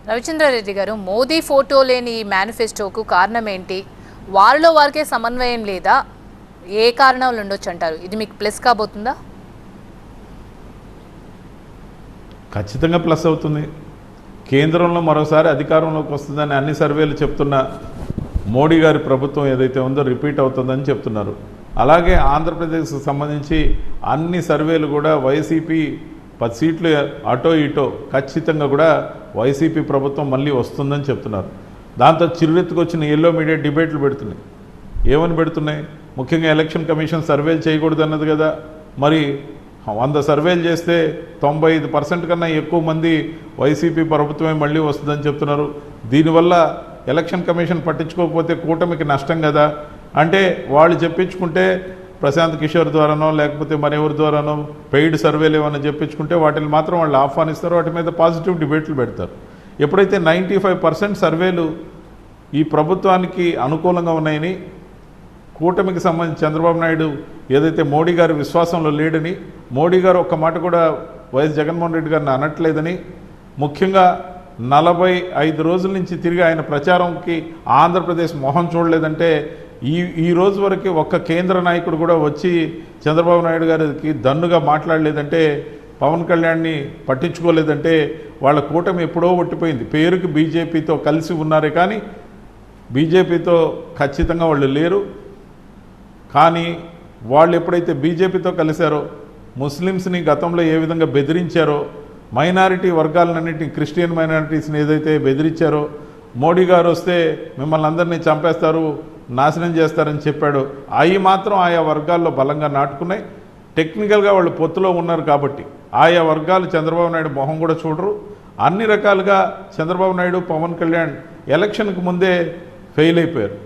రవిచంద్రారెడ్డి గారు, మోదీ ఫోటో లేని ఈ మేనిఫెస్టోకు కారణం ఏంటి? వారిలో వారికే సమన్వయం లేదా? ఏ కారణాలు ఉండొచ్చు అంటారు? ఇది మీకు ప్లస్ కాబోతుందా? ఖచ్చితంగా ప్లస్ అవుతుంది. కేంద్రంలో మరోసారి అధికారంలోకి వస్తుందని అన్ని సర్వేలు చెప్తున్న మోడీ గారి ప్రభుత్వం ఏదైతే ఉందో రిపీట్ అవుతుందని చెప్తున్నారు. అలాగే ఆంధ్రప్రదేశ్కి సంబంధించి అన్ని సర్వేలు కూడా వైసీపీ 10 సీట్లు అటో ఇటో ఖచ్చితంగా కూడా వైసీపీ ప్రభుత్వం మళ్ళీ వస్తుందని చెప్తున్నారు. దాంతో చిరురెత్తుకొచ్చిన ఎల్లో మీడియా డిబేట్లు పెడుతున్నాయి. ఏమని పెడుతున్నాయి? ముఖ్యంగా ఎలక్షన్ కమిషన్ సర్వేలు చేయకూడదు అన్నది కదా. మరి 100 సర్వేలు చేస్తే 95% కన్నా ఎక్కువ మంది వైసీపీ ప్రభుత్వమే మళ్ళీ వస్తుందని చెప్తున్నారు. దీనివల్ల ఎలక్షన్ కమిషన్ పట్టించుకోకపోతే కూటమికి నష్టం కదా. అంటే వాళ్ళు చెప్పించుకుంటే ప్రశాంత్ కిషోర్ ద్వారానో లేకపోతే మరెవరి ద్వారానో పెయిడ్ సర్వేలు ఏమైనా చెప్పించుకుంటే వాటిని మాత్రం వాళ్ళు ఆహ్వానిస్తారు, వాటి మీద పాజిటివ్ డిబేట్లు పెడతారు. ఎప్పుడైతే 95% సర్వేలు ఈ ప్రభుత్వానికి అనుకూలంగా ఉన్నాయని, కూటమికి సంబంధించి చంద్రబాబు నాయుడు ఏదైతే మోడీ గారి విశ్వాసంలో లేడని, మోడీ గారు ఒక్క మాట కూడా వైఎస్ జగన్మోహన్ రెడ్డి గారిని అనట్లేదని, ముఖ్యంగా 45 రోజుల నుంచి తిరిగి ఆయన ప్రచారంకి ఆంధ్రప్రదేశ్ మొహం చూడలేదంటే, ఈ రోజు వరకు ఒక్క కేంద్ర నాయకుడు కూడా వచ్చి చంద్రబాబు నాయుడు గారికి దన్నుగా మాట్లాడలేదంటే, పవన్ కళ్యాణ్ని పట్టించుకోలేదంటే వాళ్ళ కూటమి ఎప్పుడో ఒట్టిపోయింది. పేరుకి బీజేపీతో కలిసి ఉన్నారే కానీ బీజేపీతో ఖచ్చితంగా వాళ్ళు లేరు. కానీ వాళ్ళు ఎప్పుడైతే బీజేపీతో కలిశారో, ముస్లిమ్స్ని గతంలో ఏ విధంగా బెదిరించారో, మైనారిటీ వర్గాలన్నింటినీ క్రిస్టియన్ మైనారిటీస్ని ఏదైతే బెదిరించారో, మోడీ గారు వస్తే మిమ్మల్ని అందరినీ చంపేస్తారు, నాశనం చేస్తారని చెప్పాడు, అవి మాత్రం ఆయా వర్గాల్లో బలంగా నాటుకున్నాయి. టెక్నికల్గా వాళ్ళు పొత్తులో ఉన్నారు కాబట్టి ఆయా వర్గాలు చంద్రబాబు నాయుడు మొహం కూడా చూడరు. అన్ని రకాలుగా చంద్రబాబు నాయుడు, పవన్ కళ్యాణ్ ఎలక్షన్కి ముందే ఫెయిల్ అయిపోయారు.